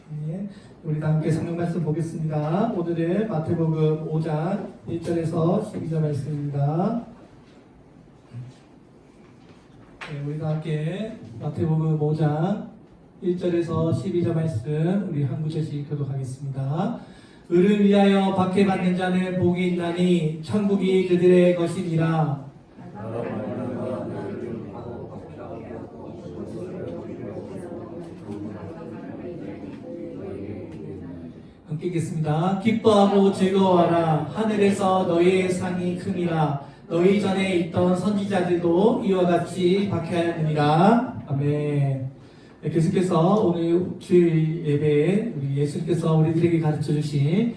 네, 우리 다 함께 성경 말씀 보겠습니다. 오늘은 마태복음 5장 1절에서 12절 말씀입니다. 네, 우리 다 함께 마태복음 5장 1절에서 12절 말씀 우리 한 구절씩 교독하겠습니다. 의를 위하여 박해받는 자는 복이 있나니 천국이 그들의 것이니라. 함께 읽겠습니다. 기뻐하고 즐거워하라. 하늘에서 너희의 상이 크니라. 너희 전에 있던 선지자들도 이와 같이 박해하였느니라. 아멘. 네, 계속해서 오늘 주일 예배에 우리 예수님께서 우리들에게 가르쳐 주신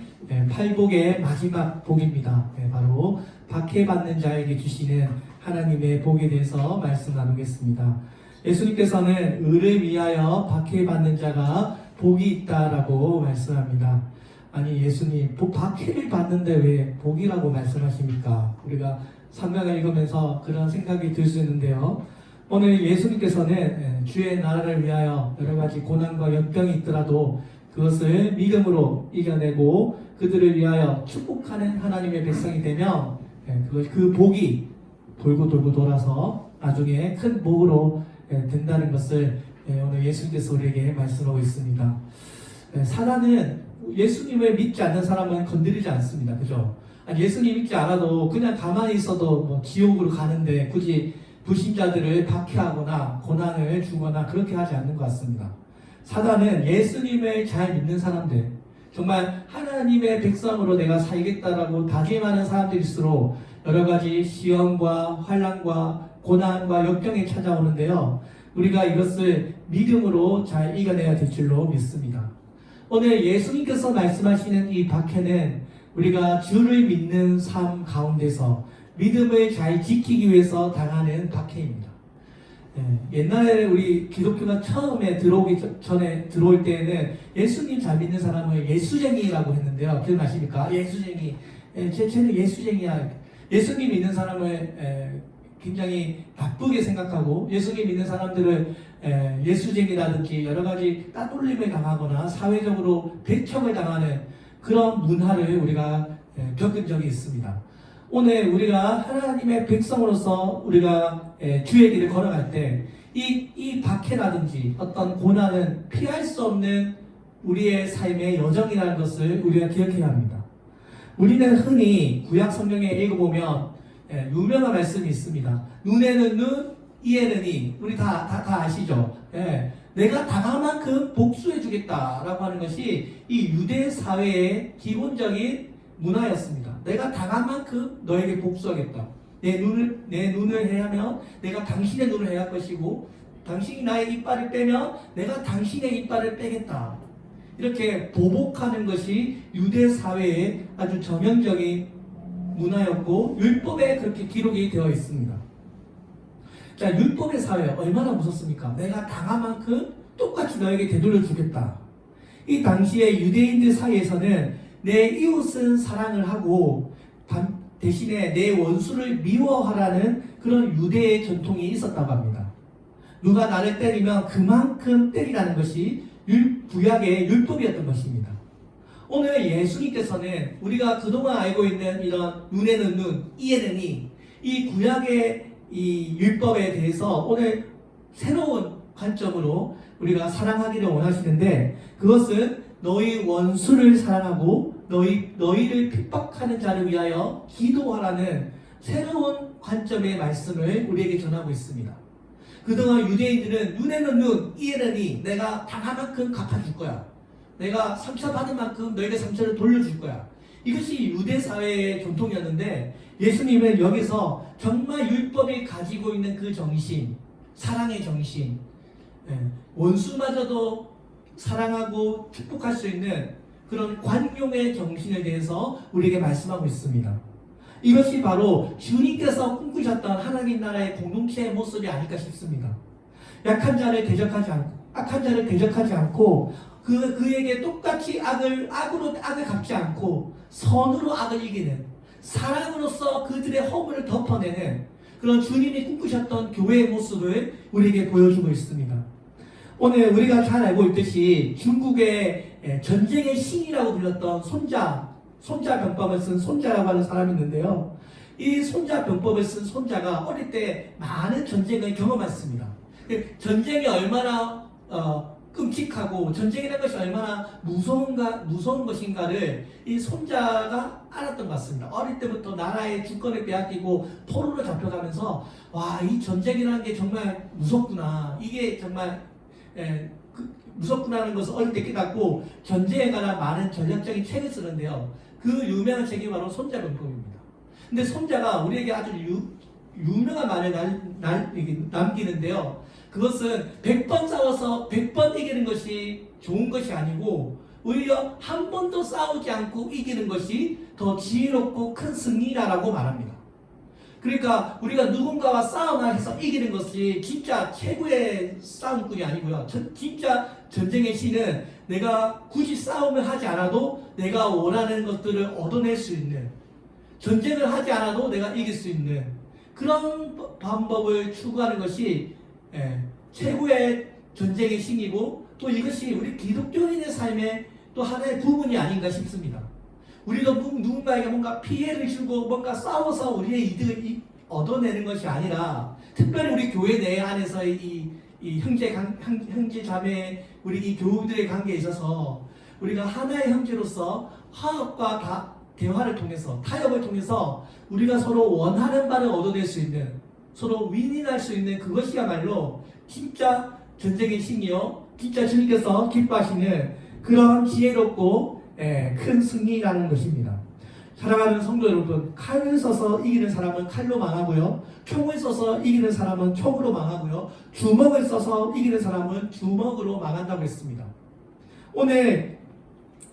팔복의 마지막 복입니다. 바로 박해받는 자에게 주시는 하나님의 복에 대해서 말씀 나누겠습니다. 예수님께서는 의를 위하여 박해받는 자가 복이 있다라고 말씀합니다. 아니 예수님 박해를 받는데 왜 복이라고 말씀하십니까? 우리가 성경을 읽으면서 그런 생각이 들 수 있는데요. 오늘 예수님께서는 주의 나라를 위하여 여러 가지 고난과 역병이 있더라도 그것을 믿음으로 이겨내고 그들을 위하여 축복하는 하나님의 백성이 되면 그 복이 돌고 돌고 돌아서 나중에 큰 복으로 된다는 것을 오늘 예수님께서 우리에게 말씀하고 있습니다. 사단은 예수님을 믿지 않는 사람은 건드리지 않습니다. 그죠? 예수님 믿지 않아도 그냥 가만히 있어도 지옥으로 가는데 굳이 불신자들을 박해하거나 고난을 주거나 그렇게 하지 않는 것 같습니다. 사단은 예수님을 잘 믿는 사람들, 정말 하나님의 백성으로 내가 살겠다라고 다짐하는 사람들일수록 여러 가지 시험과 환난과 고난과 역경이 찾아오는데요. 우리가 이것을 믿음으로 잘 이겨내야 될 줄로 믿습니다. 오늘 예수님께서 말씀하시는 이 박해는 우리가 주를 믿는 삶 가운데서 믿음을 잘 지키기 위해서 당하는 박해입니다. 옛날에 우리 기독교가 처음에 들어올 때에는 예수님 잘 믿는 사람을 예수쟁이라고 했는데요. 기억나십니까? 예수쟁이. 쟤는 예수쟁이야. 예수님 믿는 사람을 굉장히 나쁘게 생각하고 예수님 믿는 사람들을 예수쟁이라든지 여러 가지 따돌림을 당하거나 사회적으로 배척을 당하는 그런 문화를 우리가 겪은 적이 있습니다. 오늘 우리가 하나님의 백성으로서 우리가 주의 길을 걸어갈 때 이 박해라든지 어떤 고난은 피할 수 없는 우리의 삶의 여정이라는 것을 우리가 기억해야 합니다. 우리는 흔히 구약 성경에 읽어보면 유명한 말씀이 있습니다. 눈에는 눈, 이에는 이. 우리 다 아시죠? 내가 당한 만큼 복수해 주겠다라고 하는 것이 이 유대 사회의 기본적인 문화였습니다. 내가 당한 만큼 너에게 복수하겠다. 내 눈을 해야면 내가 당신의 눈을 해야 할 것이고 당신이 나의 이빨을 빼면 내가 당신의 이빨을 빼겠다. 이렇게 보복하는 것이 유대 사회의 아주 전형적인 문화였고 율법에 그렇게 기록이 되어 있습니다. 자, 율법의 사회 얼마나 무섭습니까? 내가 당한 만큼 똑같이 너에게 되돌려 주겠다. 이 당시에 유대인들 사이에서는 내 이웃은 사랑을 하고 대신에 내 원수를 미워하라는 그런 유대의 전통이 있었다고 합니다. 누가 나를 때리면 그만큼 때리라는 것이 구약의 율법이었던 것입니다. 오늘 예수님께서는 우리가 그동안 알고 있는 이런 눈에는 눈, 이에는 이 구약의 이 율법에 대해서 오늘 새로운 관점으로 우리가 사랑하기를 원하시는데 그것은 너희 원수를 사랑하고 너희를 핍박하는 자를 위하여 기도하라는 새로운 관점의 말씀을 우리에게 전하고 있습니다. 그동안 유대인들은 눈에는 눈, 이에는 이, 내가 당한 만큼 갚아줄 거야. 내가 상처받은 만큼 너에게 상처를 돌려줄 거야. 이것이 유대 사회의 전통이었는데 예수님은 여기서 정말 율법이 가지고 있는 그 정신, 사랑의 정신, 원수마저도 사랑하고 축복할 수 있는 그런 관용의 정신에 대해서 우리에게 말씀하고 있습니다. 이것이 바로 주님께서 꿈꾸셨던 하나님 나라의 공동체의 모습이 아닐까 싶습니다. 약한 자를 대적하지 않고 악한 자를 대적하지 않고 그에게 똑같이 악으로 악을 갚지 않고 선으로 악을 이기는 사랑으로서 그들의 허물을 덮어내는 그런 주님이 꿈꾸셨던 교회의 모습을 우리에게 보여주고 있습니다. 오늘 우리가 잘 알고 있듯이 중국의 전쟁의 신이라고 불렸던 손자병법을 쓴 손자라고 하는 사람이 있는데요. 이 손자병법을 쓴 손자가 어릴 때 많은 전쟁을 경험했습니다. 전쟁이 얼마나 끔찍하고 전쟁이라는 것이 얼마나 무서운 것인가를 이 손자가 알았던 것 같습니다. 어릴 때부터 나라의 주권을 빼앗기고 포로로 잡혀가면서 와, 이 전쟁이라는 게 정말 무섭구나. 이게 정말 무섭구나라는 것을 어릴 때 깨닫고 전쟁에 관한 많은 전략적인 책을 쓰는데요. 그 유명한 책이 바로 손자병법입니다. 근데 손자가 우리에게 아주 유명한 말을 남기는데요. 그것은 100번 싸워서 100번 이기는 것이 좋은 것이 아니고 오히려 한 번도 싸우지 않고 이기는 것이 더 지혜롭고 큰 승리라고 말합니다. 그러니까 우리가 누군가와 싸움을 해서 이기는 것이 진짜 최고의 싸움꾼이 아니고요. 진짜 전쟁의 신은 내가 굳이 싸움을 하지 않아도 내가 원하는 것들을 얻어낼 수 있는, 전쟁을 하지 않아도 내가 이길 수 있는 그런 방법을 추구하는 것이 최고의 전쟁의 신이고, 또 이것이 우리 기독교인의 삶의 또 하나의 부분이 아닌가 싶습니다. 우리도 누군가에게 뭔가 피해를 주고 뭔가 싸워서 우리의 이득을 얻어내는 것이 아니라, 특별히 우리 교회 내 안에서의 이 형제 자매 우리 이 교우들의 관계에 있어서 우리가 하나의 형제로서 화합과 대화를 통해서, 타협을 통해서 우리가 서로 원하는 바를 얻어낼 수 있는, 서로 윈윈할 수 있는 그것이야말로 진짜 전쟁의 신이요, 진짜 주님께서 기뻐하시는 그런 지혜롭고 큰 승리라는 것입니다. 사랑하는 성도 여러분, 칼을 써서 이기는 사람은 칼로 망하고요, 총을 써서 이기는 사람은 총으로 망하고요, 주먹을 써서 이기는 사람은 주먹으로 망한다고 했습니다. 오늘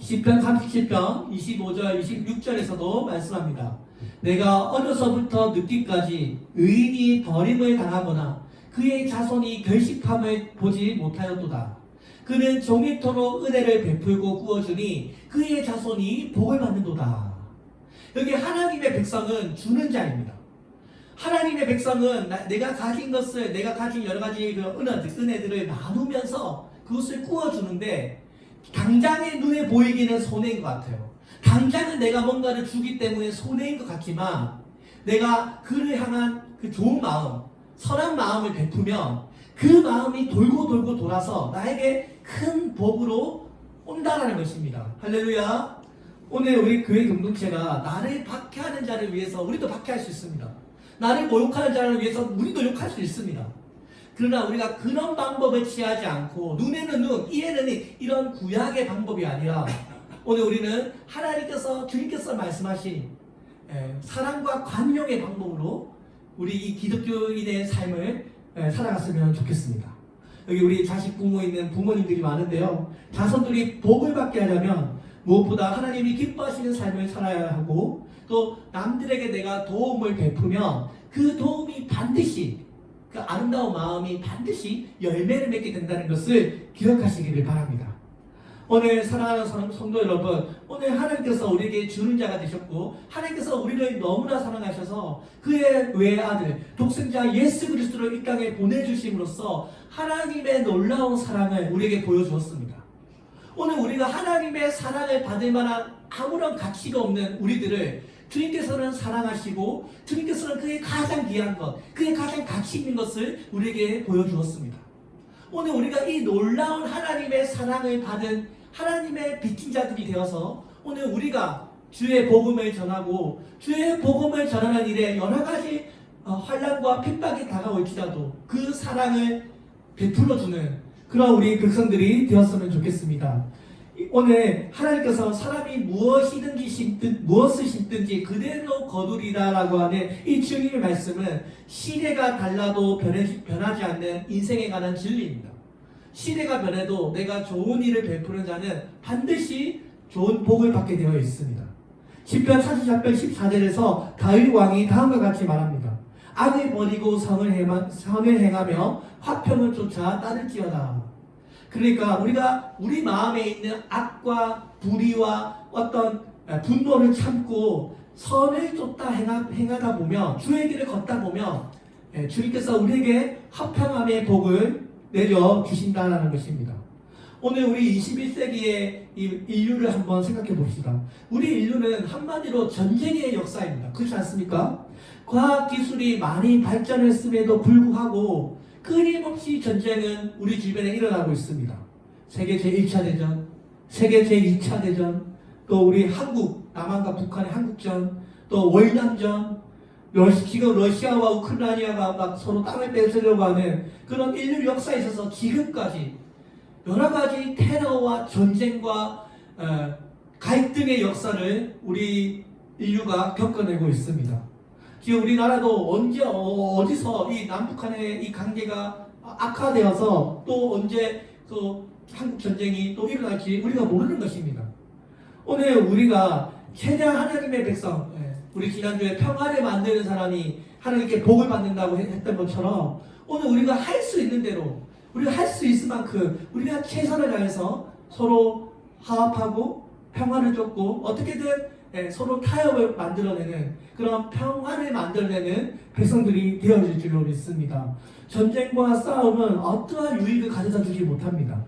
시편 37편 25절 26절에서도 말씀합니다. 내가 어려서부터 늙기까지 의인이 버림을 당하거나 그의 자손이 결식함을 보지 못하였도다. 그는 종일토록 은혜를 베풀고 구워주니 그의 자손이 복을 받는도다. 여기 하나님의 백성은 주는 자입니다. 하나님의 백성은 내가 가진 것을, 내가 가진 여러 가지 그 은혜들을 나누면서 그것을 구워주는데, 당장의 눈에 보이기는 손해인 것 같아요. 당장은 내가 뭔가를 주기 때문에 손해인 것 같지만, 내가 그를 향한 그 좋은 마음, 선한 마음을 베푸면 그 마음이 돌고 돌아서 나에게 큰 복으로 온다라는 것입니다. 할렐루야. 오늘 우리 교회 공동체가 나를 박해하는 자를 위해서 우리도 박해할 수 있습니다. 나를 모욕하는 자를 위해서 우리도 욕할 수 있습니다. 그러나 우리가 그런 방법을 취하지 않고 눈에는 눈, 이에는 이, 이런 구약의 방법이 아니라 오늘 우리는 하나님께서, 주님께서 말씀하신 사랑과 관용의 방법으로 우리 이 기독교인의 삶을 살아갔으면 좋겠습니다. 여기 우리 자식 부모 있는 부모님들이 많은데요. 자손들이 복을 받게 하려면 무엇보다 하나님이 기뻐하시는 삶을 살아야 하고, 또 남들에게 내가 도움을 베푸면 그 도움이 반드시, 그 아름다운 마음이 반드시 열매를 맺게 된다는 것을 기억하시기를 바랍니다. 오늘 사랑하는 성도 여러분, 오늘 하나님께서 우리에게 주는 자가 되셨고, 하나님께서 우리를 너무나 사랑하셔서 그의 외아들 독생자 예수 그리스도를 이 땅에 보내주심으로써 하나님의 놀라운 사랑을 우리에게 보여주었습니다. 오늘 우리가 하나님의 사랑을 받을 만한 아무런 가치가 없는 우리들을 주님께서는 사랑하시고, 주님께서는 그의 가장 귀한 것, 그의 가장 가치 있는 것을 우리에게 보여주었습니다. 오늘 우리가 이 놀라운 하나님의 사랑을 받은 하나님의 빚진 자들이 되어서 오늘 우리가 주의 복음을 전하고, 주의 복음을 전하는 일에 여러 가지 환난과 핍박이 다가올지라도 그 사랑을 베풀어주는 그런 우리 백성들이 되었으면 좋겠습니다. 오늘 하나님께서 사람이 무엇을 심든지 그대로 거두리라라고 하는 이 주님의 말씀은 시대가 달라도 변하지 않는 인생에 관한 진리입니다. 시대가 변해도 내가 좋은 일을 베푸는 자는 반드시 좋은 복을 받게 되어 있습니다. 시편 44편 14절에서 다윗 왕이 다음과 같이 말합니다. 악을 버리고 선을 행하며 화평을 쫓아 따를지어다. 그러니까 우리가 우리 마음에 있는 악과 불의와 어떤 분노를 참고 선을 쫓다 행하다 보면, 주의 길을 걷다 보면 주님께서 우리에게 화평함의 복을 내려주신다는 것입니다. 오늘 우리 21세기의 이 인류를 한번 생각해 봅시다. 우리 인류는 한마디로 전쟁의 역사입니다. 그렇지 않습니까? 과학기술이 많이 발전했음에도 불구하고 끊임없이 전쟁은 우리 주변에 일어나고 있습니다. 세계 제1차 대전, 세계 제2차 대전, 또 우리 한국, 남한과 북한의 한국전, 또 월남전, 지금 러시아와 우크라이나가 막 서로 땅을 뺏으려고 하는 그런 인류 역사에 있어서 지금까지 여러 가지 테러와 전쟁과 갈등의 역사를 우리 인류가 겪어내고 있습니다. 지금 우리나라도 언제 어디서 이 남북한의 이 관계가 악화되어서 또 언제 또 한국 전쟁이 또 일어날지 우리가 모르는 것입니다. 오늘 우리가 최대한 하나님의 백성, 우리 지난주에 평화를 만드는 사람이 하나님께 복을 받는다고 했던 것처럼 오늘 우리가 할 수 있는 대로 우리가 할 수 있을 만큼 우리가 최선을 다해서 서로 화합하고 평화를 쫓고 어떻게든 서로 타협을 만들어내는 그런 평화를 만들어내는 백성들이 되어질 줄로 믿습니다. 전쟁과 싸움은 어떠한 유익을 가져다 주지 못합니다.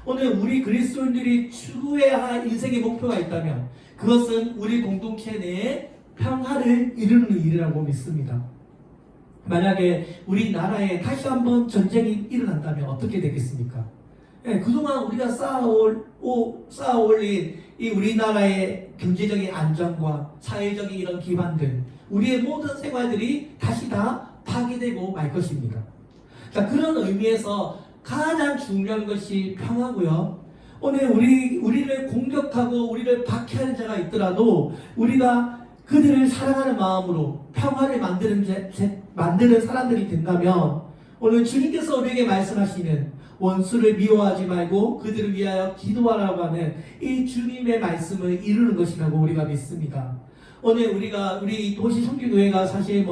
오늘 우리 그리스도인들이 추구해야 할 인생의 목표가 있다면 그것은 우리 공동체 내에 평화를 이루는 일이라고 믿습니다. 만약에 우리나라에 다시 한번 전쟁이 일어난다면 어떻게 되겠습니까? 그동안 우리가 쌓아올린 이 우리나라의 경제적인 안정과 사회적인 이런 기반들, 우리의 모든 생활들이 다시 다 파괴되고 말 것입니다. 자, 그런 의미에서 가장 중요한 것이 평화고요. 오늘 우리를 공격하고 우리를 박해하는 자가 있더라도 우리가 그들을 사랑하는 마음으로 평화를 만드는 사람들이 된다면 오늘 주님께서 우리에게 말씀하시는 원수를 미워하지 말고 그들을 위하여 기도하라고 하는 이 주님의 말씀을 이루는 것이라고 우리가 믿습니다. 오늘 우리 도시 성교교회가 사실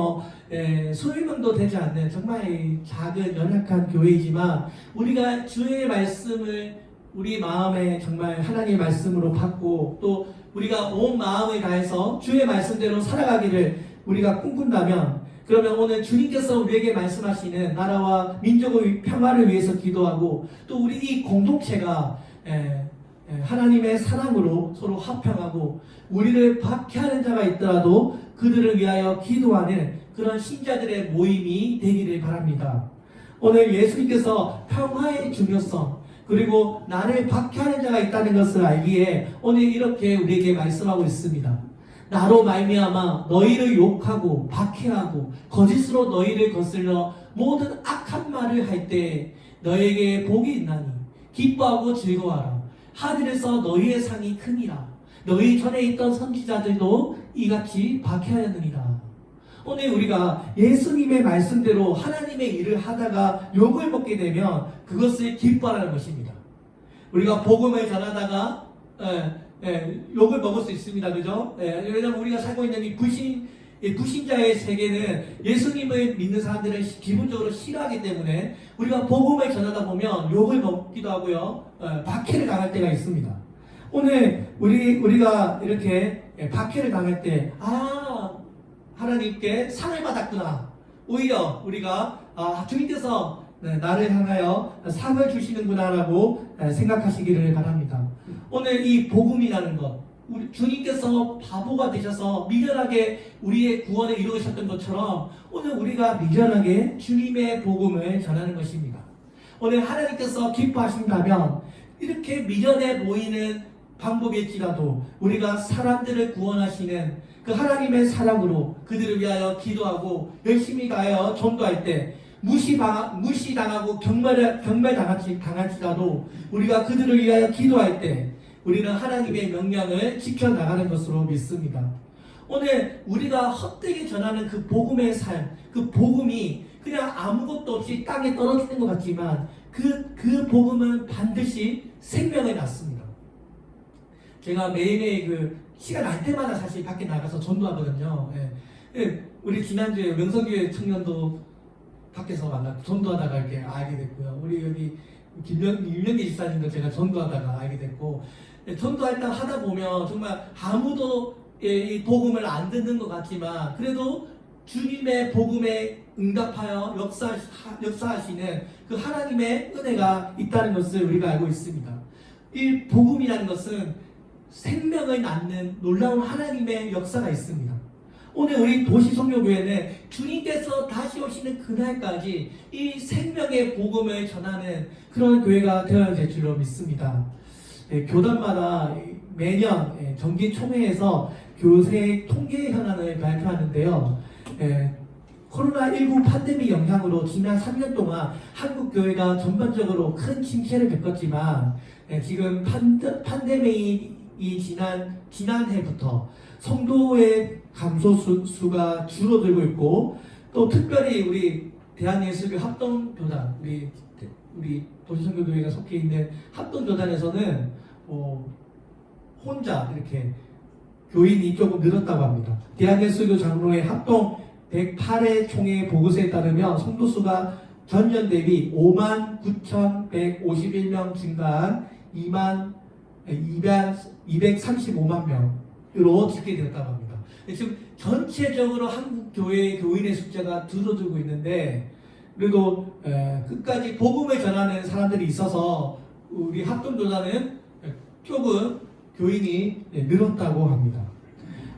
수백 명도 되지 않는 정말 작은 연약한 교회이지만 우리가 주의 말씀을 우리 마음에 정말 하나님의 말씀으로 받고 또 우리가 온 마음을 다해서 주의 말씀대로 살아가기를 우리가 꿈꾼다면 그러면 오늘 주님께서 우리에게 말씀하시는 나라와 민족의 평화를 위해서 기도하고 또 우리 이 공동체가 하나님의 사랑으로 서로 화평하고 우리를 박해하는 자가 있더라도 그들을 위하여 기도하는 그런 신자들의 모임이 되기를 바랍니다. 오늘 예수님께서 평화의 중요성 그리고 나를 박해하는 자가 있다는 것을 알기에 오늘 이렇게 우리에게 말씀하고 있습니다. 나로 말미암아 너희를 욕하고 박해하고 거짓으로 너희를 거슬러 모든 악한 말을 할 때 너희에게 복이 있나니 기뻐하고 즐거워하라. 하늘에서 너희의 상이 크니라. 너희 전에 있던 선지자들도 이같이 박해하였느니라. 오늘 우리가 예수님의 말씀대로 하나님의 일을 하다가 욕을 먹게 되면 그것을 기뻐하라는 것입니다. 우리가 복음을 전하다가 욕을 먹을 수 있습니다. 그죠? 왜냐하면 우리가 살고 있는 이 불신자의 세계는 예수님을 믿는 사람들을 기본적으로 싫어하기 때문에 우리가 복음을 전하다 보면 욕을 먹기도 하고요. 박해를 당할 때가 있습니다. 오늘 우리가 이렇게 박해를 당할 때 하나님께 상을 받았구나. 오히려 우리가 주님께서 나를 향하여 상을 주시는구나라고 생각하시기를 바랍니다. 오늘 이 복음이라는 것, 우리 주님께서 바보가 되셔서 미련하게 우리의 구원을 이루셨던 것처럼 오늘 우리가 미련하게 주님의 복음을 전하는 것입니다. 오늘 하나님께서 기뻐하신다면 이렇게 미련해 보이는 방법일지라도 우리가 사람들을 구원하시는 그 하나님의 사랑으로 그들을 위하여 기도하고 열심히 가여 전도할 때 무시당하고 경멸당할지라도 우리가 그들을 위하여 기도할 때 우리는 하나님의 명령을 지켜나가는 것으로 믿습니다. 오늘 우리가 헛되게 전하는 그 복음의 삶, 그 복음이 그냥 아무것도 없이 땅에 떨어지는 것 같지만 그 복음은 반드시 생명을 낳습니다. 제가 매일매일 시간 날 때마다 사실 밖에 나가서 전도하거든요. 우리 지난주에 명성교회 청년도 밖에서 만나고 전도하다가 이렇게 알게 됐고요. 우리 여기 김명기 집사님도 제가 전도하다가 알게 됐고, 전도할 때 하다 보면 정말 아무도 이 복음을 안 듣는 것 같지만 그래도 주님의 복음에 응답하여 역사하시는 그 하나님의 은혜가 있다는 것을 우리가 알고 있습니다. 이 복음이라는 것은 생명을 낳는 놀라운 하나님의 역사가 있습니다. 오늘 우리 도시성교교회는 주님께서 다시 오시는 그날까지 이 생명의 복음을 전하는 그런 교회가 되어야 될 줄로 믿습니다. 교단마다 매년 정기총회에서 교세 통계 현황을 발표하는데요. 코로나19 팬데믹 영향으로 지난 3년 동안 한국 교회가 전반적으로 큰 침체를 겪었지만 지금 팬데믹이 지난해부터 성도의 감소 수가 줄어들고 있고, 또 특별히 우리 대한예술교 합동교단, 우리 도시선교교회가 속해 있는 합동교단에서는 혼자 이렇게 교인이 조금 늘었다고 합니다. 대한예술교 장로회 합동 108회 총회 보고서에 따르면 성도 수가 전년 대비 59,151명 증가한 235만 명으로 집계되었다고 합니다. 지금 전체적으로 한국 교회 교인의 숫자가 줄어들고 있는데, 그래도 끝까지 복음을 전하는 사람들이 있어서 우리 합동교단은 조금 교인이 늘었다고 합니다.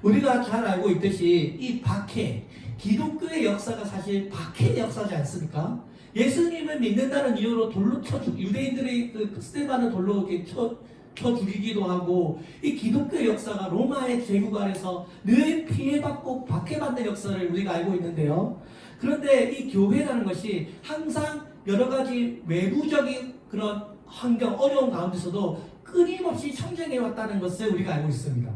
우리가 잘 알고 있듯이 이 박해, 기독교의 역사가 사실 박해의 역사지 않습니까? 예수님을 믿는다는 이유로 돌로 유대인들이 그 스데반을 돌로 이렇게 쳐 죽이기도 하고, 이 기독교의 역사가 로마의 제국 아래서 늘 피해받고 박해받는 역사를 우리가 알고 있는데요. 그런데 이 교회라는 것이 항상 여러 가지 외부적인 그런 환경, 어려운 가운데서도 끊임없이 청정해왔다는 것을 우리가 알고 있습니다.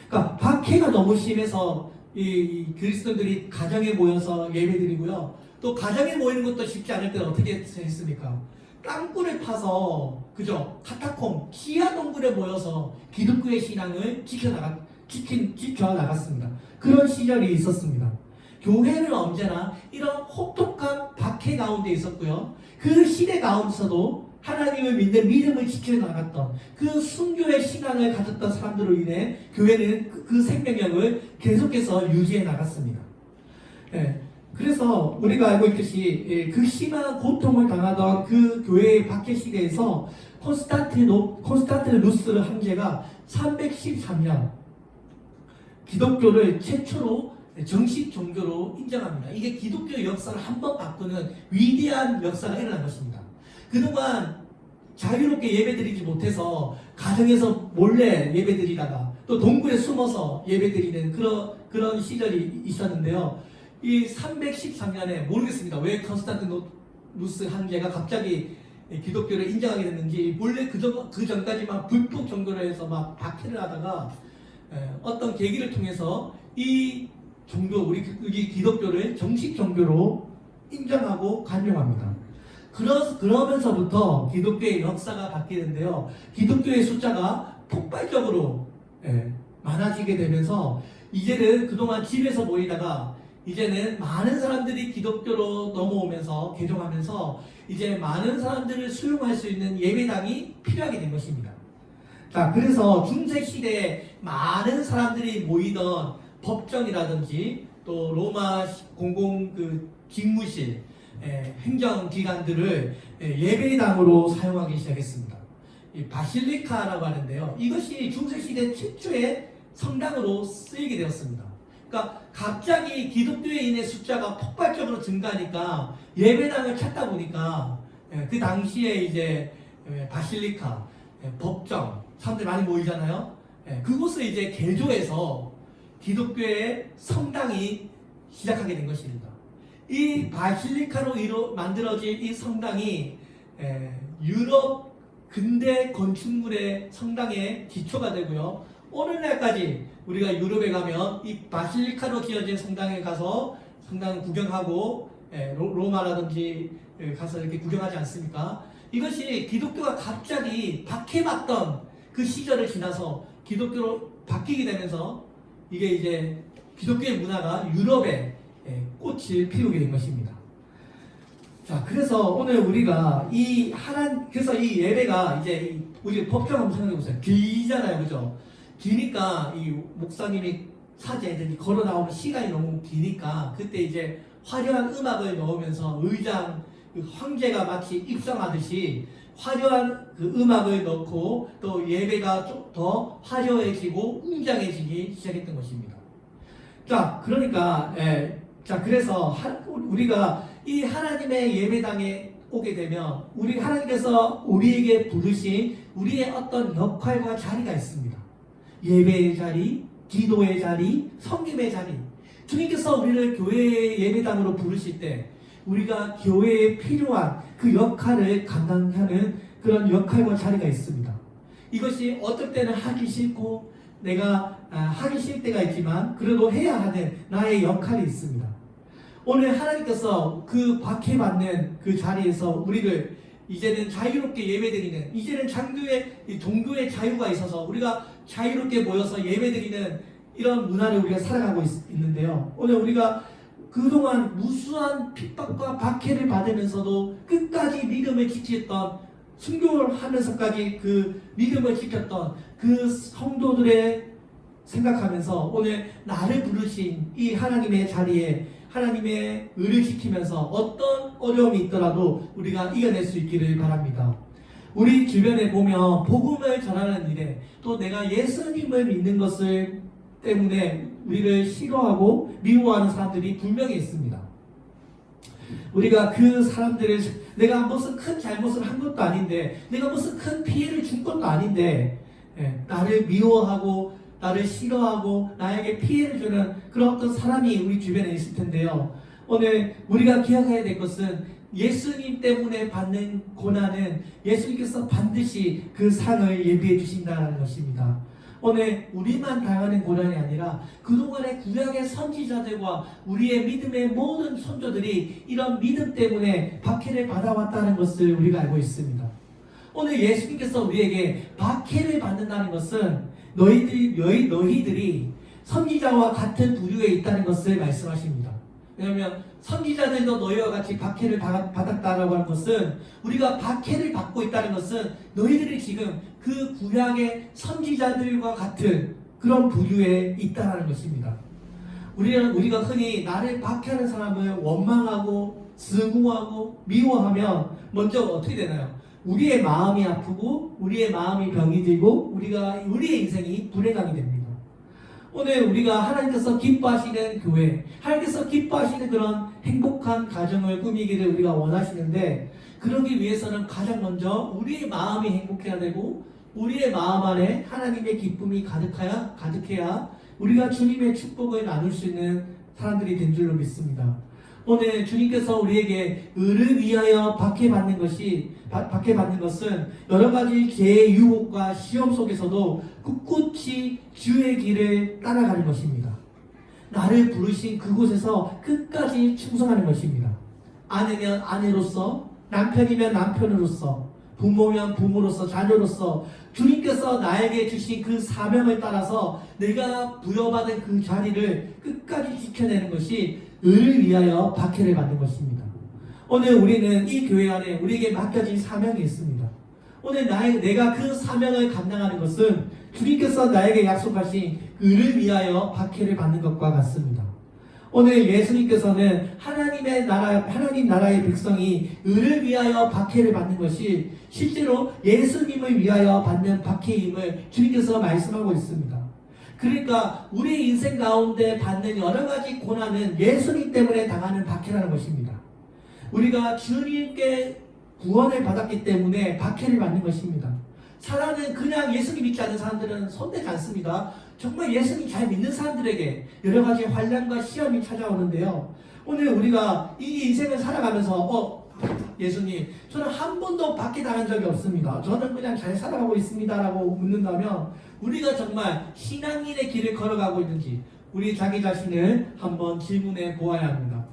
그러니까 박해가 너무 심해서 이 그리스도인들이 가정에 모여서 예배드리고요. 또 가정에 모이는 것도 쉽지 않을 때는 어떻게 했습니까? 땅굴을 파서, 그죠? 카타콤, 지하 동굴에 모여서 기독교의 신앙을 지켜나갔습니다. 그런 시절이 있었습니다. 교회는 언제나 이런 혹독한 박해 가운데 있었고요. 그 시대 가운데서도 하나님을 믿는 믿음을 지켜나갔던 그 순교의 신앙을 가졌던 사람들로 인해 교회는 그 생명력을 계속해서 유지해 나갔습니다. 그래서 우리가 알고 있듯이 그 심한 고통을 당하던 그 교회의 박해 시대에서 콘스탄티누스 황제가 313년 기독교를 최초로 정식 종교로 인정합니다. 이게 기독교의 역사를 한번 바꾸는 위대한 역사가 일어난 것입니다. 그동안 자유롭게 예배드리지 못해서 가정에서 몰래 예배드리다가 또 동굴에 숨어서 예배드리는 그런 시절이 있었는데요. 이 313년에 모르겠습니다. 왜 콘스탄티누스 황제가 갑자기 기독교를 인정하게 됐는지, 원래 그 전까지만 불법 종교를 해서 막 박해를 하다가 어떤 계기를 통해서 이 종교, 우리 기독교를 정식 종교로 인정하고 간용합니다. 그러면서부터 기독교의 역사가 바뀌는데요. 기독교의 숫자가 폭발적으로 많아지게 되면서 이제는 그동안 집에서 모이다가 이제는 많은 사람들이 기독교로 넘어오면서 개종하면서 이제 많은 사람들을 수용할 수 있는 예배당이 필요하게 된 것입니다. 자, 그래서 중세 시대에 많은 사람들이 모이던 법정이라든지 또 로마 공공 직무실, 행정기관들을 예배당으로 사용하기 시작했습니다. 이 바실리카라고 하는데요. 이것이 중세시대 최초의 성당으로 쓰이게 되었습니다. 그러니까 갑자기 기독교인의 숫자가 폭발적으로 증가하니까 예배당을 찾다 보니까 그 당시에 이제 바실리카, 법정, 사람들이 많이 모이잖아요. 그곳을 이제 개조해서 기독교의 성당이 시작하게 된 것입니다. 이 바실리카로 만들어진 이 성당이 유럽 근대 건축물의 성당의 기초가 되고요. 오늘날까지 우리가 유럽에 가면 이 바실리카로 지어진 성당에 가서 성당 구경하고 로마라든지 가서 이렇게 구경하지 않습니까? 이것이 기독교가 갑자기 박해받던 그 시절을 지나서 기독교로 바뀌게 되면서 이게 이제 기독교의 문화가 유럽에 꽃을 피우게 된 것입니다. 자, 그래서 오늘 우리가 그래서 이 예배가 이제 우리 법정 한번 생각해 보세요. 길잖아요, 그죠? 기니까 이 목사님이 사제들이 걸어 나오는 시간이 너무 기니까 그때 이제 화려한 음악을 넣으면서 의장 그 황제가 마치 입성하듯이 화려한 그 음악을 넣고 또 예배가 좀 더 화려해지고 웅장해지기 시작했던 것입니다. 자, 그러니까 자, 그래서 우리가 이 하나님의 예배당에 오게 되면 우리 하나님께서 우리에게 부르신 우리의 어떤 역할과 자리가 있습니다. 예배의 자리, 기도의 자리, 섬김의 자리. 주님께서 우리를 교회의 예배당으로 부르실 때 우리가 교회에 필요한 그 역할을 감당하는 그런 역할과 자리가 있습니다. 이것이 어떨 때는 하기 싫고 내가 하기 싫을 때가 있지만 그래도 해야 하는 나의 역할이 있습니다. 오늘 하나님께서 그 박해받는 그 자리에서 우리를 이제는 자유롭게 예배드리는, 이제는 장교의 종교의 자유가 있어서 우리가 자유롭게 모여서 예배드리는 이런 문화를 우리가 살아가고 있는데요. 오늘 우리가 그동안 무수한 핍박과 박해를 받으면서도 끝까지 믿음을 지켰던, 순교를 하면서까지 그 믿음을 지켰던 그 성도들의 생각하면서 오늘 나를 부르신 이 하나님의 자리에 하나님의 의를 지키면서 어떤 어려움이 있더라도 우리가 이겨낼 수 있기를 바랍니다. 우리 주변에 보면 복음을 전하는 일에 또 내가 예수님을 믿는 것을 때문에 우리를 싫어하고 미워하는 사람들이 분명히 있습니다. 우리가 그 사람들을 내가 무슨 큰 잘못을 한 것도 아닌데 내가 무슨 큰 피해를 준 것도 아닌데 나를 미워하고 나를 싫어하고 나에게 피해를 주는 그런 어떤 사람이 우리 주변에 있을 텐데요. 오늘 우리가 기억해야 될 것은 예수님 때문에 받는 고난은 예수님께서 반드시 그 상을 예비해 주신다는 것입니다. 오늘 우리만 당하는 고난이 아니라 그동안의 구약의 선지자들과 우리의 믿음의 모든 선조들이 이런 믿음 때문에 박해를 받아왔다는 것을 우리가 알고 있습니다. 오늘 예수님께서 우리에게 박해를 받는다는 것은 너희들이 선지자와 같은 부류에 있다는 것을 말씀하십니다. 왜냐하면 선지자들도 너희와 같이 박해를 받았다라고 하는 것은 우리가 박해를 받고 있다는 것은 너희들이 지금 그 구약의 선지자들과 같은 그런 부류에 있다는 것입니다. 우리가 흔히 나를 박해하는 사람을 원망하고 증오하고 미워하면 먼저 어떻게 되나요? 우리의 마음이 아프고 우리의 마음이 병이 들고 우리의 인생이 불행하게 됩니다. 오늘 우리가 하나님께서 기뻐하시는 교회, 하나님께서 기뻐하시는 그런 행복한 가정을 꾸미기를 우리가 원하시는데 그러기 위해서는 가장 먼저 우리의 마음이 행복해야 되고 우리의 마음 안에 하나님의 기쁨이 가득해야 우리가 주님의 축복을 나눌 수 있는 사람들이 된 줄로 믿습니다. 오늘 주님께서 우리에게 의를 위하여 박해받는 것은 여러 가지 죄의 유혹과 시험 속에서도 꿋꿋이 주의 길을 따라가는 것입니다. 나를 부르신 그곳에서 끝까지 충성하는 것입니다. 아내면 아내로서, 남편이면 남편으로서, 부모면 부모로서, 자녀로서 주님께서 나에게 주신 그 사명을 따라서 내가 부여받은 그 자리를 끝까지 지켜내는 것이 의를 위하여 박해를 받는 것입니다. 오늘 우리는 이 교회 안에 우리에게 맡겨진 사명이 있습니다. 오늘 내가 그 사명을 감당하는 것은 주님께서 나에게 약속하신 의를 위하여 박해를 받는 것과 같습니다. 오늘 예수님께서는 하나님 나라의 백성이 의를 위하여 박해를 받는 것이 실제로 예수님을 위하여 받는 박해임을 주님께서 말씀하고 있습니다. 그러니까 우리 인생 가운데 받는 여러 가지 고난은 예수님 때문에 당하는 박해라는 것입니다. 우리가 주님께 구원을 받았기 때문에 박해를 받는 것입니다. 사랑은 그냥 예수님 믿지 않는 사람들은 손대지 않습니다. 정말 예수님 잘 믿는 사람들에게 여러 가지 환난과 시험이 찾아오는데요. 오늘 우리가 이 인생을 살아가면서 예수님, 저는 한 번도 박해당한 적이 없습니다. 저는 그냥 잘 살아가고 있습니다 라고 묻는다면 우리가 정말 신앙인의 길을 걸어가고 있는지 우리 자기 자신을 한번 질문해 보아야 합니다.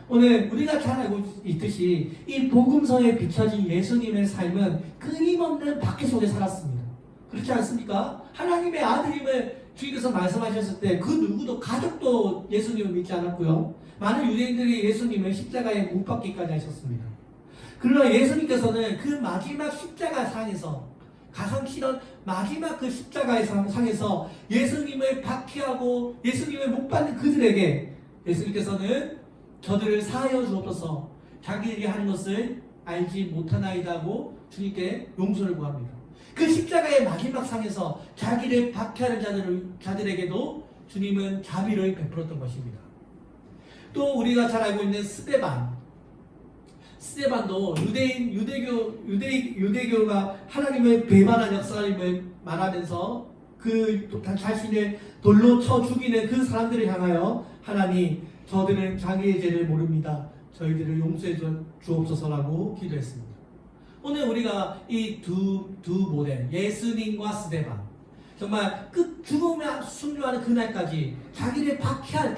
오늘 우리가 잘 알고 있듯이 이 복음서에 비춰진 예수님의 삶은 끊임없는 박해 속에 살았습니다. 그렇지 않습니까? 하나님의 아들임을 주님께서 말씀하셨을 때 그 누구도 가족도 예수님을 믿지 않았고요. 많은 유대인들이 예수님을 십자가에 못 박기까지 하셨습니다. 그러나 예수님께서는 그 마지막 십자가 상에서 가장 싫은 마지막 그 십자가의 상에서 예수님을 박해하고 예수님을 못 받는 그들에게 예수님께서는 저들을 사하여 주옵소서, 자기들이 하는 것을 알지 못하나이다 하고 주님께 용서를 구합니다. 그 십자가의 마지막 상에서 자기를 박해하는 자들에게도 주님은 자비를 베풀었던 것입니다. 또 우리가 잘 알고 있는 스데반도 유대교가 하나님을 배반한 역사를 말하면서 그 자신을 돌로 쳐 죽이는 그 사람들을 향하여 하나님, 저들은 자기의 죄를 모릅니다, 저희들을 용서해 주옵소서라고 기도했습니다. 오늘 우리가 이 두 모델, 예수님과 스데반, 정말 끝 죽음에 순교하는 그날까지 자기를 박해하는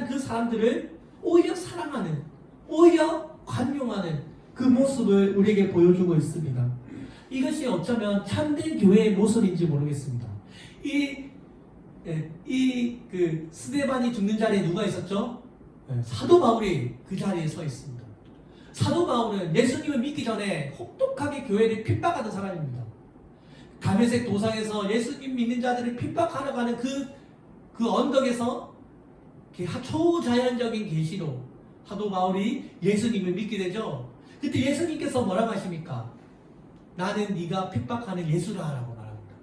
그 사람들을 오히려 사랑하는, 오히려 관용하는 그 모습을 우리에게 보여주고 있습니다. 이것이 어쩌면 참된 교회의 모습인지 모르겠습니다. 그 스데반이 죽는 자리에 누가 있었죠? 사도 바울이 그 자리에 서 있습니다. 사도 바울은 예수님을 믿기 전에 혹독하게 교회를 핍박하던 사람입니다. 다메섹 도상에서 예수님 믿는 자들을 핍박하러 가는 그 언덕에서 초자연적인 계시로 사도 바울이 예수님을 믿게 되죠. 그때 예수님께서 뭐라고 하십니까? 나는 네가 핍박하는 예수라 라고 말합니다.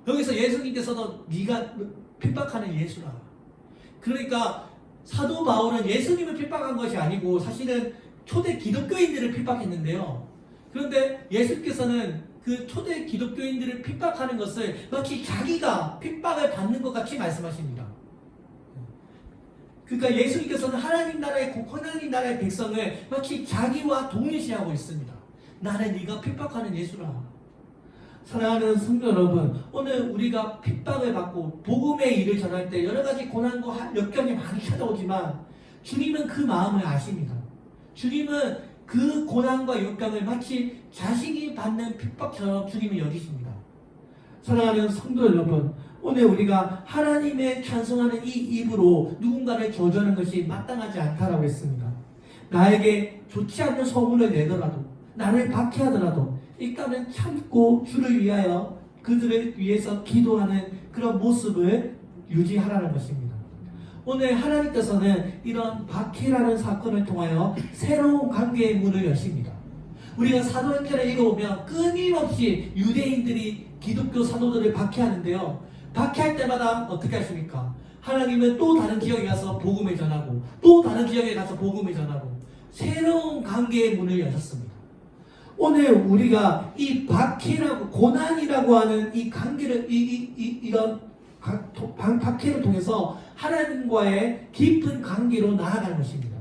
여기서 예수님께서도 네가 핍박하는 예수라. 그러니까 사도 바울은 예수님을 핍박한 것이 아니고 사실은 초대 기독교인들을 핍박했는데요. 그런데 예수께서는 그 초대 기독교인들을 핍박하는 것을 마치 자기가 핍박을 받는 것 같이 말씀하십니다. 그러니까 예수님께서는 하나님 나라의 백성을 마치 자기와 동일시하고 있습니다. 나는 네가 핍박하는 예수라. 사랑하는 성도 여러분, 오늘 우리가 핍박을 받고 복음의 일을 전할 때 여러 가지 고난과 역경이 많이 찾아오지만 주님은 그 마음을 아십니다. 주님은 그 고난과 역경을 마치 자신이 받는 핍박처럼 주님이 여기십니다. 사랑하는 성도 여러분, 오늘 우리가 하나님의 찬송하는 이 입으로 누군가를 저주하는 것이 마땅하지 않다라고 했습니다. 나에게 좋지 않는 소문을 내더라도, 나를 박해하더라도 일단은 참고 주를 위하여, 그들을 위해서 기도하는 그런 모습을 유지하라는 것입니다. 오늘 하나님께서는 이런 박해라는 사건을 통하여 새로운 관계의 문을 여십니다. 우리가 사도행전을 읽어보면 끊임없이 유대인들이 기독교 사도들을 박해하는데요. 박해할 때마다 어떻게 하십니까? 하나님은 또 다른 지역에 가서 복음을 전하고, 또 다른 지역에 가서 복음을 전하고, 새로운 관계의 문을 여셨습니다. 오늘 우리가 이 박해라고, 고난이라고 하는 이 관계를, 이런 박해를 통해서 하나님과의 깊은 관계로 나아가는 것입니다.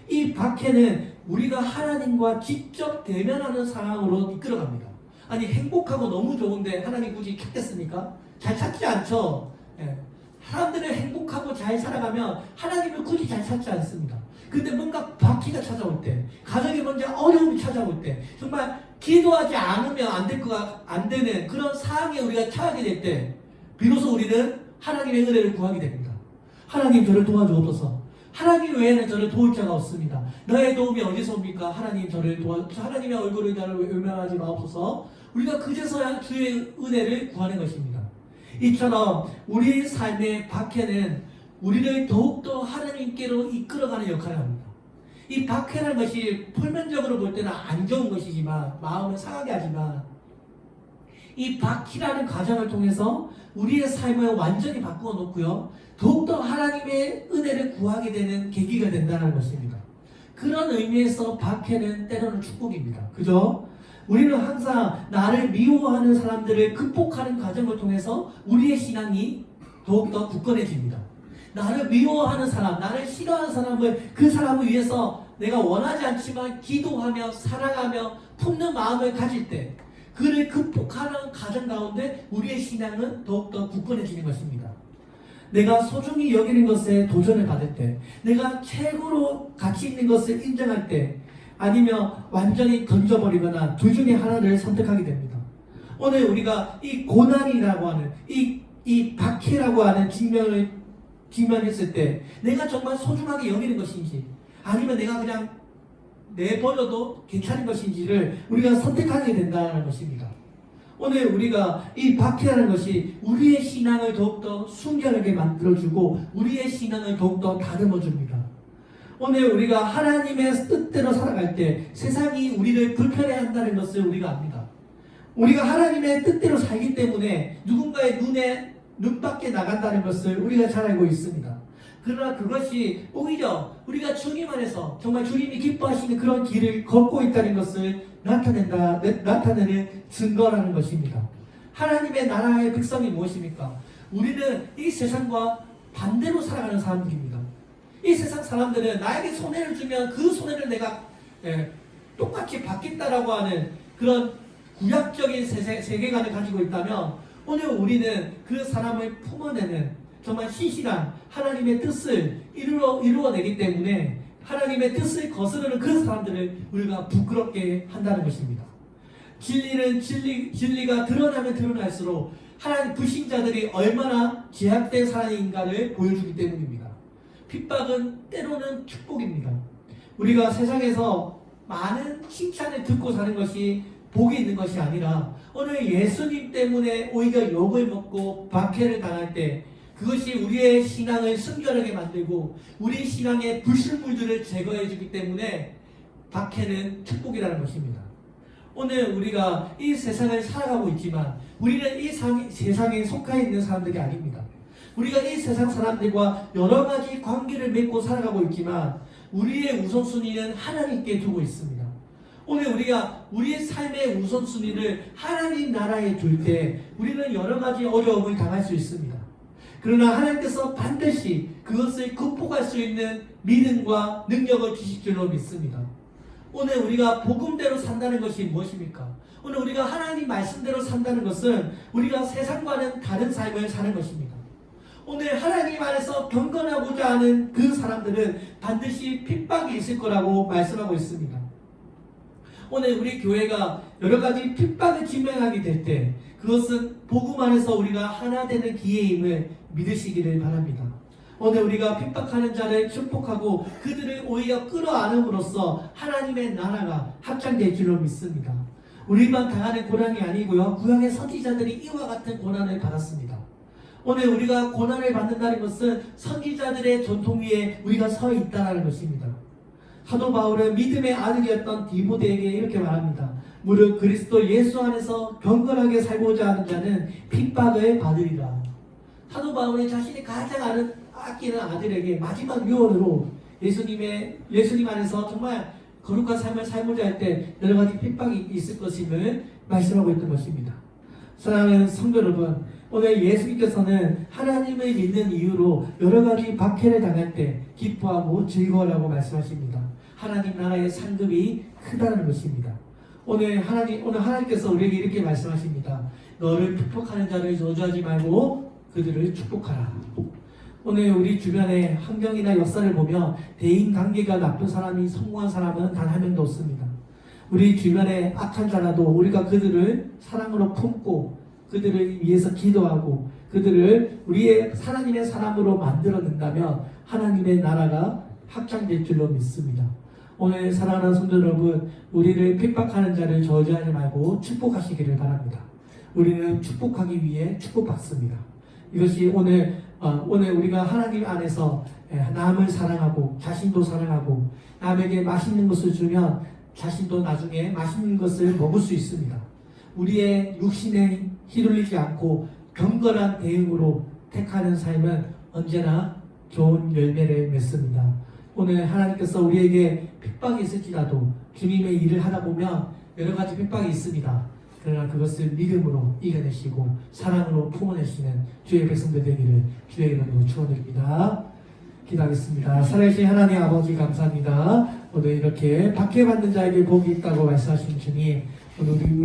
이 박해는 우리가 하나님과 직접 대면하는 상황으로 이끌어갑니다. 아니, 행복하고 너무 좋은데 하나님 굳이 찾겠습니까? 잘 찾지 않죠. 사람들은 행복하고 잘 살아가면 하나님을 굳이 잘 찾지 않습니다. 근데 뭔가 박해가 찾아올 때, 가정에 먼저 어려움이 찾아올 때, 정말 기도하지 않으면 안 되는 그런 상황에 우리가 처하게 될 때, 비로소 우리는 하나님의 은혜를 구하게 됩니다. 하나님, 저를 도와주옵소서. 하나님 외에는 저를 도울 자가 없습니다. 너의 도움이 어디서 옵니까? 하나님, 하나님의 얼굴을 나를 외면하지 마옵소서. 우리가 그제서야 주의 은혜를 구하는 것입니다. 이처럼 우리의 삶의 박해는 우리를 더욱더 하나님께로 이끌어가는 역할을 합니다. 이 박해라는 것이 표면적으로 볼 때는 안 좋은 것이지만, 마음을 상하게 하지만, 이 박해라는 과정을 통해서 우리의 삶을 완전히 바꾸어 놓고요, 더욱더 하나님의 은혜를 구하게 되는 계기가 된다는 것입니다. 그런 의미에서 박해는 때로는 축복입니다. 그죠? 우리는 항상 나를 미워하는 사람들을 극복하는 과정을 통해서 우리의 신앙이 더욱더 굳건해집니다. 나를 미워하는 사람, 나를 싫어하는 사람을, 그 사람을 위해서 내가 원하지 않지만 기도하며 사랑하며 품는 마음을 가질 때, 그를 극복하는 과정 가운데 우리의 신앙은 더욱더 굳건해지는 것입니다. 내가 소중히 여기는 것에 도전을 받을 때, 내가 최고로 가치 있는 것을 인정할 때, 아니면 완전히 던져버리거나 둘 중에 하나를 선택하게 됩니다. 오늘 우리가 이 고난이라고 하는, 이 박해라고 하는 직면했을 때 내가 정말 소중하게 여기는 것인지, 아니면 내가 그냥 내버려도 괜찮은 것인지를 우리가 선택하게 된다는 것입니다. 오늘 우리가 이 박해라는 것이 우리의 신앙을 더욱더 순결하게 만들어주고 우리의 신앙을 더욱더 다듬어줍니다. 오늘 우리가 하나님의 뜻대로 살아갈 때 세상이 우리를 불편해한다는 것을 우리가 압니다. 우리가 하나님의 뜻대로 살기 때문에 누군가의 눈 밖에 나간다는 것을 우리가 잘 알고 있습니다. 그러나 그것이 오히려 우리가 주님 안에서 정말 주님이 기뻐하시는 그런 길을 걷고 있다는 것을 나타내는 증거라는 것입니다. 하나님의 나라의 백성이 무엇입니까? 우리는 이 세상과 반대로 살아가는 사람들입니다. 이 세상 사람들은 나에게 손해를 주면 그 손해를 내가 똑같이 받겠다라고 하는 그런 구약적인 세계관을 가지고 있다면 오늘 우리는 그 사람을 품어내는 정말 신실한 하나님의 뜻을 이루어내기 때문에 하나님의 뜻을 거스르는 그 사람들을 우리가 부끄럽게 한다는 것입니다. 진리가 드러나면 드러날수록 하나님 불신자들이 얼마나 제약된 사람인가를 보여주기 때문입니다. 핍박은 때로는 축복입니다. 우리가 세상에서 많은 칭찬을 듣고 사는 것이 복이 있는 것이 아니라 오늘 예수님 때문에 오히려 욕을 먹고 박해를 당할 때 그것이 우리의 신앙을 순결하게 만들고 우리 신앙의 불순물들을 제거해 주기 때문에 박해는 축복이라는 것입니다. 오늘 우리가 이 세상을 살아가고 있지만 우리는 이 세상에 속해 있는 사람들이 아닙니다. 우리가 이 세상 사람들과 여러 가지 관계를 맺고 살아가고 있지만 우리의 우선순위는 하나님께 두고 있습니다. 오늘 우리가 우리의 삶의 우선순위를 하나님 나라에 둘 때 우리는 여러 가지 어려움을 당할 수 있습니다. 그러나 하나님께서 반드시 그것을 극복할 수 있는 믿음과 능력을 주실 줄로 믿습니다. 오늘 우리가 복음대로 산다는 것이 무엇입니까? 오늘 우리가 하나님 말씀대로 산다는 것은 우리가 세상과는 다른 삶을 사는 것입니다. 오늘 하나님 안에서 경건하고자 하는 그 사람들은 반드시 핍박이 있을 거라고 말씀하고 있습니다. 오늘 우리 교회가 여러 가지 핍박을 직면하게 될 때 그것은 복음 안에서 우리가 하나 되는 기회임을 믿으시기를 바랍니다. 오늘 우리가 핍박하는 자를 축복하고 그들을 오히려 끌어안음으로써 하나님의 나라가 확장될 줄로 믿습니다. 우리만 당하는 고난이 아니고요. 구약의 선지자들이 이와 같은 고난을 받았습니다. 오늘 우리가 고난을 받는다는 것은 선지자들의 전통 위에 우리가 서 있다는 것입니다. 사도 바울은 믿음의 아들이었던 디모데에게 이렇게 말합니다. 무릇 그리스도 예수 안에서 경건하게 살고자 하는 자는 핍박을 받으리라. 사도 바울이 자신이 가장 아끼는 아들에게 마지막 유언으로 예수님 안에서 정말 거룩한 삶을 살고자 할 때 여러 가지 핍박이 있을 것임을 말씀하고 있던 것입니다. 사랑하는 성도 여러분, 오늘 예수님께서는 하나님을 믿는 이유로 여러 가지 박해를 당할 때 기뻐하고 즐거워라고 말씀하십니다. 하나님 나라의 상급이 크다는 것입니다. 오늘 하나님께서 우리에게 이렇게 말씀하십니다. 너를 핍박하는 자를 저주하지 말고 그들을 축복하라. 오늘 우리 주변의 환경이나 역사를 보면 대인관계가 나쁜 사람이 성공한 사람은 단 한 명도 없습니다. 우리 주변에 악한 자라도 우리가 그들을 사랑으로 품고 그들을 위해서 기도하고 그들을 우리의 하나님의 사람으로 만들어낸다면 하나님의 나라가 확장될 줄로 믿습니다. 오늘 사랑하는 성도 여러분, 우리를 핍박하는 자를 저주하지 말고 축복하시기를 바랍니다. 우리는 축복하기 위해 축복받습니다. 이것이 오늘 우리가 하나님 안에서 남을 사랑하고 자신도 사랑하고 남에게 맛있는 것을 주면 자신도 나중에 맛있는 것을 먹을 수 있습니다. 우리의 육신에 휘둘리지 않고 경건한 대응으로 택하는 삶은 언제나 좋은 열매를 맺습니다. 오늘 하나님께서 우리에게 핍박이 있을지라도 주님의 일을 하다 보면 여러 가지 핍박이 있습니다. 그러나 그것을 믿음으로 이겨내시고 사랑으로 품어내시는 주의 백성들 되기를 주의 이름으로 축원드립니다. 기도하겠습니다. 살아계신 하나님 아버지 감사합니다. 오늘 이렇게 박해받는 자에게 복이 있다고 말씀하신 주님, 오늘 우리